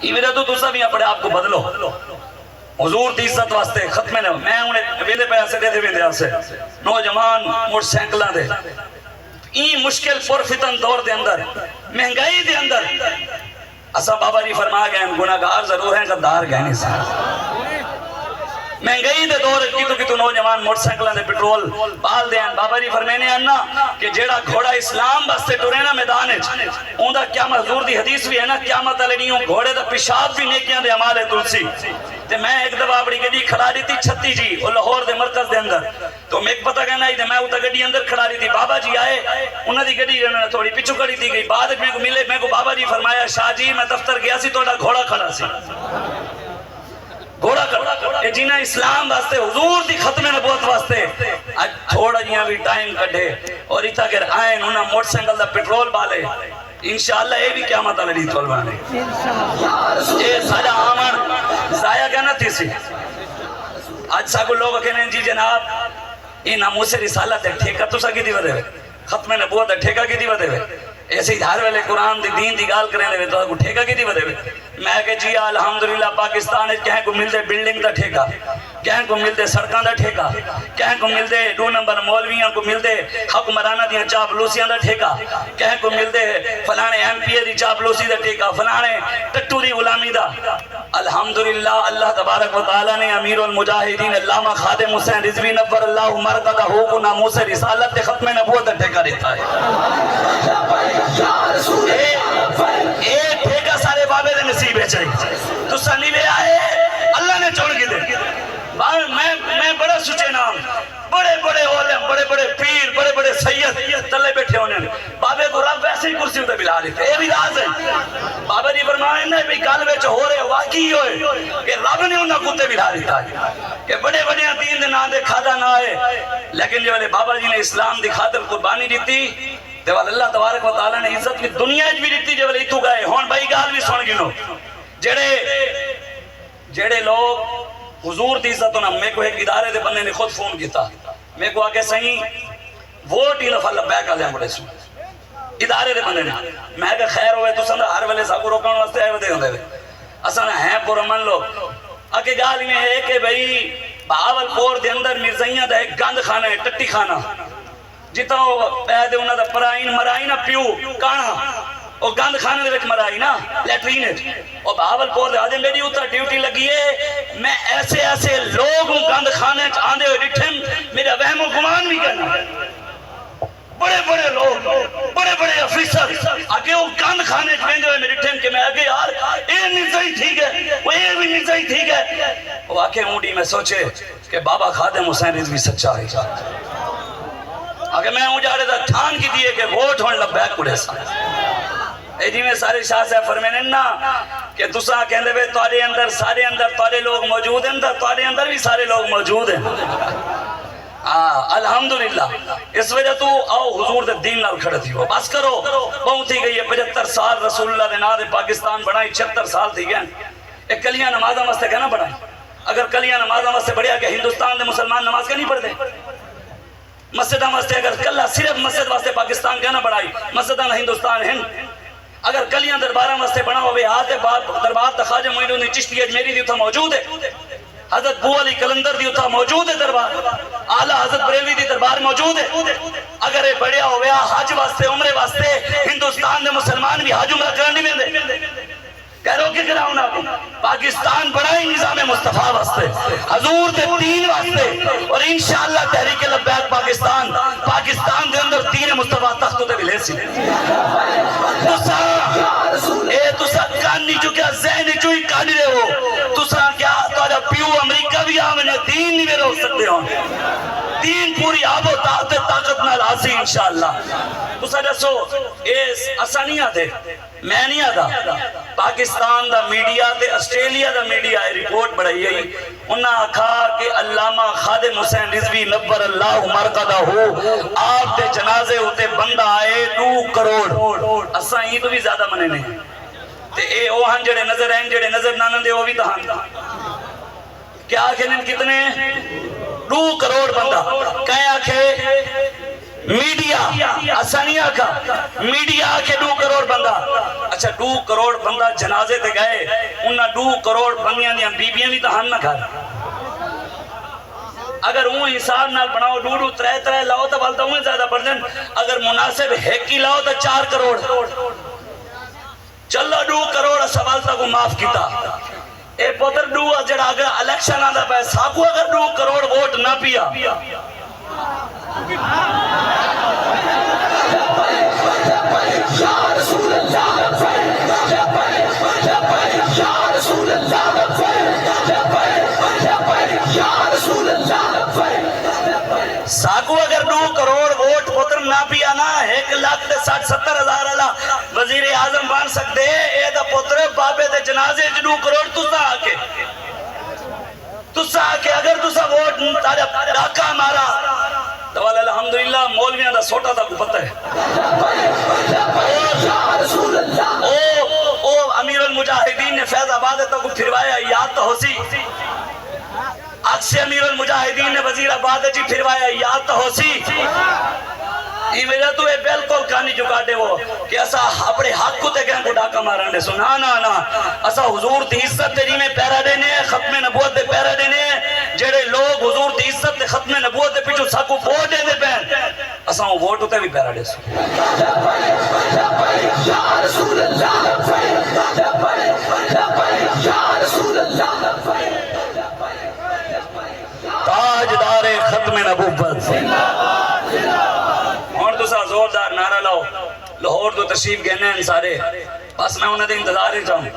یہ میرا تو تسا بھی اپنے آپ کو بدلو حضور دی عزت واسطے ختمے نے میں انہیں ویندے پیسے دے ویندے آسے نوجوان موٹر سائیکلاں دے این مشکل پرفتن دور دے اندر مہنگائی دے اندر اسا بابا جی فرما گئے ہیں گناہگار ضرور ہیں غدار گئے نہیں سارے مہنگائی دے دور کی تو نوجوان موٹر سائیکلاں دے پٹرول بال دے ہیں بابا جی فرمینے ہیں نا کہ جیڑا گھوڑا اسلام بستے ٹرے نا میدان ہے اون دا قیامت حضور دی حدیث بھی ہے نا قیامت علی نہیں گھوڑے دا پیشاب بھی نیکیاں دے عمال تلسی تے میں ایک دفعہ اپنی گڈی کھڑا رہی تھی چھتی جی وہ لاہور دے مرکز دے اندر تو میں ایک پتہ کہنا ہی تھے میں اتا گڈی اندر کھڑا رہی تھی بابا جی آئے انہوں دی گڈی تھوڑی پیچھو کھڑی تھی گئی بعد میں کو ملے میں کو بابا جی فرمایا شاہ جی میں دفتر گیا سی توڑا گھوڑا کھڑا سی گھوڑا کھڑا اے جنہ اسلام واسطے حضور دی ختم نبوت واسطے آج تھوڑا جیاں بھی ٹائم کٹھے اور ایتا گر آئین انہاں موٹر سائیکل دا پیٹرول بالے انشاءاللہ یہ بھی قیامت علی تول بانے یہ سارا آمن ضائع کہنا تھی سی آج ساکو لوگ کہنے ہیں جی جناب یہ ناموس رسالت ہے ٹھیکہ تو سا کی دی ودے ختم نبوت ہے ٹھیکہ کی دی ودے ایسے ہی دھار والے قرآن دی دین دی گال کریں دے تو کو ٹھیکہ کی دی ودے میں کہ جی الحمدللہ پاکستان کہیں کو ملتے بلڈنگ دا ٹھیکہ کہیں کو ملتے سڑکاں دا ٹھیکہ کہیں کو ملتے 2 نمبر مولویاں کو ملتے حکمرانہ دیاں چاپلوسیاں دا ٹھیکہ کہیں کو ملتے فلانے ایم پی اے دی چاپلوسی دا ٹھیکہ فلانے ٹٹو دی غلامی دا الحمدللہ اللہ تبارک و تعالی نے امیر المجاہدین علامہ خادم حسین رضوی نور اللہ مرقدہ ہو کو ناموس رسالت ختم نبوت دا ٹھیکہ دیتا ہے ایک ٹھیکہ سارے بابے دے نصیب ہے چاہیے تو سنی لے آئے اللہ نے چھوڑ کے دے میں بڑا سچے نام بڑے بڑے علم بڑے بڑے پیر بڑے بڑے سید تلے بیٹھے ہونے بابے کو رب ویسے ہی کرسی ہوتے بلا لیتے اے بھی راز ہے بابا جی فرمائے نا بھی کال بیچ ہو رہے واقعی ہوئے کہ رب نے انہاں کتے بلا لیتا ہے کہ بڑے بڑے دین دے نام دے کھادا نہ آئے لیکن جو بابا جی نے اسلام دی خاطر قربانی دیتی دیوال اللہ تبارک و تعالی نے عزت بھی دنیا بھی دیتی جو ایتھو گئے ہون بھائی گال بھی سن گنو جڑے لوگ حضور دی عزت ہونا میں کو ایک ادارے دے بندے نے خود فون کیتا میں کو آکے صحیح ووٹ ہی نفع لبیک آلے بڑے سن ادارے دے بندے نے میں کہ خیر ہوئے تو سندہ ہر ویلے ساکو روکان واسطے آئے ودے ہوندے اصلا ہیں پرامن لوگ آکے گال میں ہے کہ بھئی بہاول پور دے اندر مرزائیاں دا ایک گند خانہ ہے ٹٹی خانہ جتا وہ پہدے انہاں دا پرائن مرائن پیو کانا وہ گند خانے دے وچ مرائی نا لیٹرین ہے اور بہاول پور دے آدھے میری اتنا ڈیوٹی لگی ہے میں ایسے لوگ گند خانے آندے ہوئے ڈٹھن میرا وہم و گمان بھی کرنا بڑے بڑے لوگ بڑے بڑے افیسر آگے وہ گند خانے چھوندے ہوئے میرے ڈٹھن کہ میں آگے یار اے نزائی ٹھیک ہے وہ اے بھی نزائی ٹھیک ہے وہ آکے موڈی میں سوچے کہ بابا خادم حسین رضوی سچا ہے اگر میں اجاڑے دا ٹھان کی دیئے کہ ووٹ ہون لبیک کڑے سا اے جی میں سارے شاہ سے فرمینے نا کہ تسا کہندے وے توارے اندر سارے اندر توارے لوگ موجود ہیں توارے اندر بھی سارے لوگ موجود ہیں الحمدللہ اس وجہ تو آؤ حضور دے دین نال کھڑے تھی ہو بس کرو بہت ہی گئی ہے 75 سال رسول اللہ دے نا دے پاکستان بنائی 76 سال تھی گئے ایک کلیاں نمازہ مستے کہنا بنائی اگر کلیاں نمازہ مستے بڑھیا کہ ہندوستان دے مسلمان نماز کا نہیں پڑھ دے مسجدہ مستے اگر کلہ صرف مسجد واسطے پاکستان کہنا بڑھائی مسجدہ ہندوستان ہند اگر کلیاں دربارہ واسطے بنا ہوئے ہاتھ دربار تخواجہ معین الدین چشتی اجمیری دی اتھا موجود ہے حضرت بو علی کلندر دی اتھا موجود ہے دربار اعلیٰ حضرت بریلوی دی دربار موجود ہے اگر یہ بڑھیا ہویا حج واسطے عمرے واسطے ہندوستان دے مسلمان بھی حج عمرہ کرنے میں دے کہہ رہو کہ کراؤنا پاکستان بڑائی نظام مصطفیٰ واسطے حضور دے دین واسطے اور انشاءاللہ تحریک لبیک پاکستان دے اندر دین مصطفیٰ تختو دے بلے سی تسا کانی چکیا ذہنی چوئی کانی رہے ہو تسا کیا تارا پیو امریکہ بھی آمنے دین نہیں میں رو سکتے ہوں دین پوری آب و طاقت نہ لاسی انشاءاللہ تسا جسو اس اسانیہ دے میں نہیں آدھا پاکستان دا میڈیا تے آسٹریلیا دا میڈیا رپورٹ بڑھائی ہے انہاں کہا کہ علامہ خادم حسین رضوی نور اللہ مرقدہ ہو آپ دے جنازے ہوتے بندہ آئے 2 کروڑ اساں ہی تو بھی زیادہ منے نہیں تے اے اوہن جڑے نظر ہیں جڑے نظر نہ دے وہ بھی دہان کیا کہنے کتنے 2 کروڑ بندہ کہیں آکھے میڈیا آسانیاں کا میڈیا کے 2 کروڑ بندہ اچھا 2 کروڑ بندہ جنازے تے گئے انہاں 2 کروڑ بندیاں دیاں بیبیاں بھی تو ہن نہ گھر اگر وہ حساب نال بناؤ 2 3 لاؤ تو والتا ہوں زیادہ بردن اگر مناسب ہیکی لاؤ تو 4 کروڑ چلو 2 کروڑ سوالتا کو معاف کیتا اے پتر 2 جڑا اگر الیکشن آدھا پہ ساکو اگر 2 کروڑ ووٹ نہ پیا ساکو اگر 2 کروڑ ووٹ پتر نہ پیا نا 1,60,70,000 اللہ وزیر اعظم بن سکتے اے دا پتر بابے دے جنازے 2 کروڑ تسا آکے اگر تسا ووٹ ڈاکہ مارا تو والا الحمدللہ مولویاں دا سوٹا تا کو پتہ ہے او امیر المجاہدین نے فیض آباد تا کو پھروایا یاد تو ہو سی اکسی امیر المجاہدین نے وزیر آباد جی پھروایا یاد تو ہو سی یہ میرا تو یہ بلکل کہانی چکاٹے وہ کہ اسا اپنے حق کو تے کہیں کو ڈاکہ مارن دے سنا نا اسا حضور دی عزت تیری میں پیرا دینے ہیں ختم نبوت دے پیرا دینے ہیں جڑے لوگ حضور دی عزت دے ختم نبوت دے پیچھو ساکو ووٹ دے دے پہن اسا وہ ووٹ ہوتے بھی پیرا دے سو تاجدار ختم نبوت اور دوسرا زوردار نعرہ لاؤ لاہور تو تشریف گہنے ہیں سارے بس میں انہیں دے انتظار ہی چاہوں